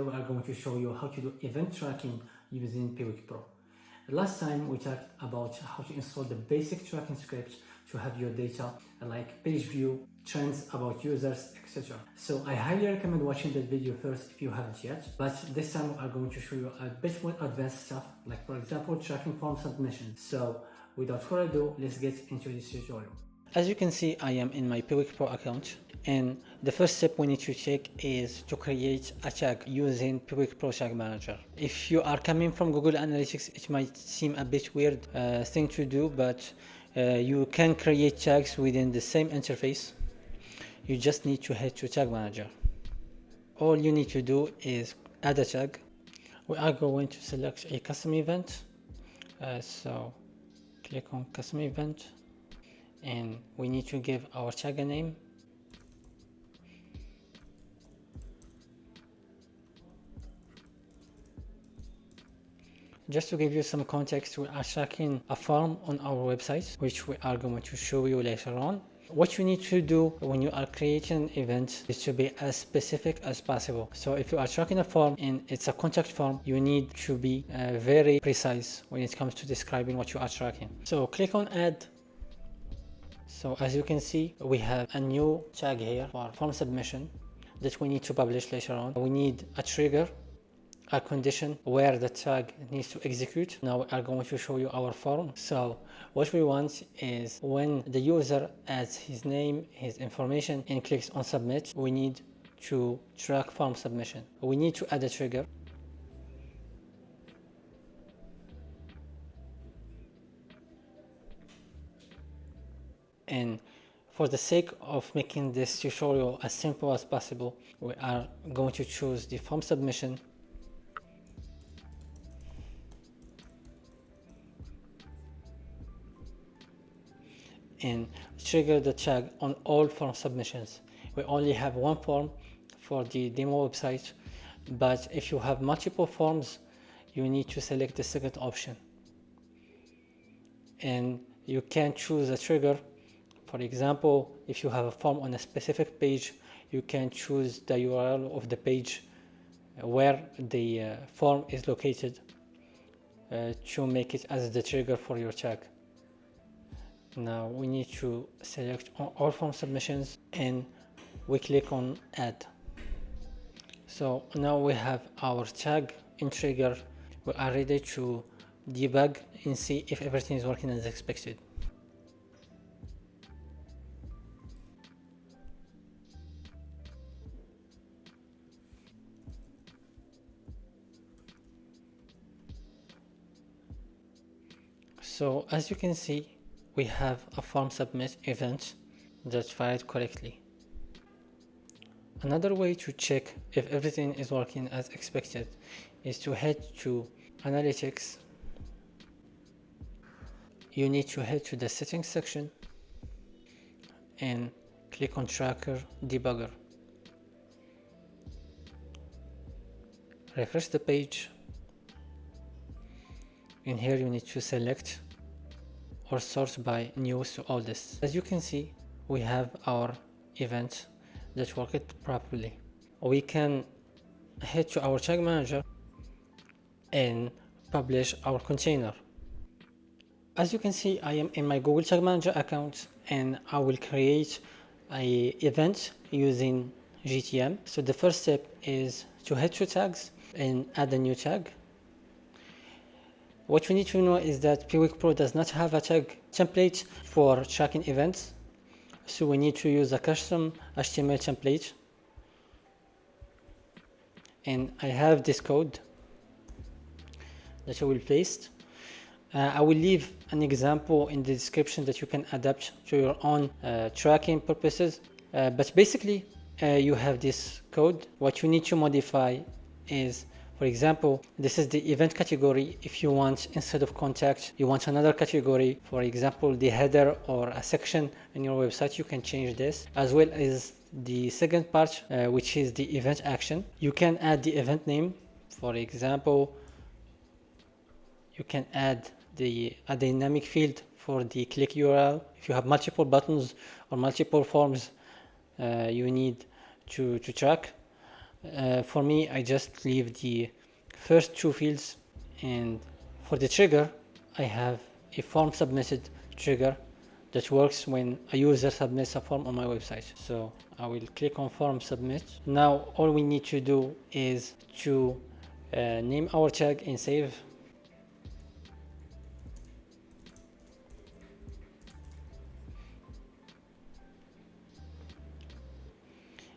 We are going to show you how to do event tracking using Piwik PRO. Last time we talked about how to install the basic tracking scripts to have your data like page view, trends about users, etc. So I highly recommend watching that video first if you haven't yet. But this time we are going to show you a bit more advanced stuff, like for example tracking form submissions. So without further ado, let's get into this tutorial. As you can see, I am in my Piwik PRO account, and the first step we need to take is to create a tag using Piwik PRO Tag Manager. If you are coming from Google Analytics, it might seem a bit weird thing to do, but you can create tags within the same interface. You just need to head to Tag Manager. All you need to do is add a tag. We are going to select a custom event. So click on custom event, and we need to give our tag a name. Just to give you some context, we are tracking a form on our website, which we are going to show you later on. What you need to do when you are creating an event is to be as specific as possible. So if you are tracking a form and it's a contact form, you need to be very precise when it comes to describing what you are tracking. So click on add. So as you can see, we have a new tag here for form submission that we need to publish later on. We need a trigger, a condition where the tag needs to execute. Now we are going to show you our form. So what we want is when the user adds his name, his information, and clicks on submit, we need to track form submission. We need to add a trigger. And for the sake of making this tutorial as simple as possible, we are going to choose the form submission. And trigger the tag on all form submissions. We only have one form for the demo website, but if you have multiple forms, you need to select the second option. And you can choose a trigger. For example, if you have a form on a specific page, you can choose the URL of the page where the form is located to make it as the trigger for your tag. Now we need to select all form submissions and we click on add. So now we have our tag and trigger. We are ready to debug and see if everything is working as expected. So as you can see, we have a form submit event that's fired correctly. Another way to check if everything is working as expected is to head to Analytics. You need to head to the settings section and click on Tracker Debugger. Refresh the page, and here you need to select or sort by newest to oldest. As you can see, we have our event that worked properly. We can head to our tag manager and publish our container. As you can see, I am in my Google Tag Manager account and I will create an event using GTM. So the first step is to head to tags and add a new tag. What we need to know is that Piwik PRO does not have a tag template for tracking events, so we need to use a custom HTML template. And I have this code that I will paste. I will leave an example in the description that you can adapt to your own tracking purposes. But basically, you have this code. What you need to modify is, for example, this is the event category. If you want, instead of contact, you want another category, for example, the header or a section in your website, you can change this, as well as the second part, which is the event action. You can add the event name. For example, you can add a dynamic field for the click URL. If you have multiple buttons or multiple forms you need to track, For me, I just leave the first two fields, and for the trigger, I have a form submitted trigger that works when a user submits a form on my website. So I will click on form submit. Now all we need to do is to name our tag and save.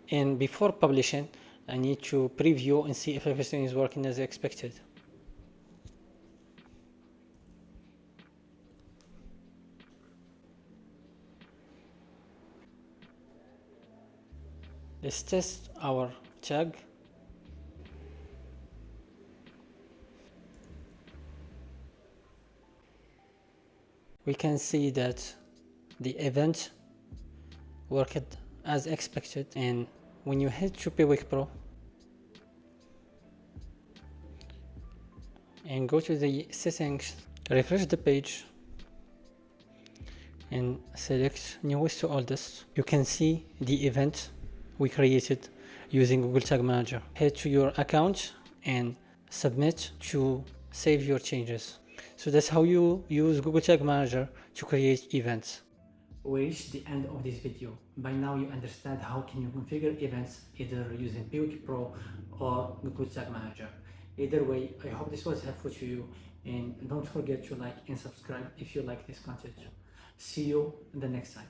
And before publishing, I need to preview and see if everything is working as expected. Let's test our tag. We can see that the event worked as expected, and when you head to Piwik PRO and go to the settings, refresh the page and select newest to oldest, you can see the event we created using Google Tag Manager. Head to your account and submit to save your changes. So that's how you use Google Tag Manager to create events. We reached the end of this video. By now you understand how can you configure events either using Piwik PRO or Google Tag Manager. Either way, I hope this was helpful to you, and don't forget to like and subscribe if you like this content. See you the next time.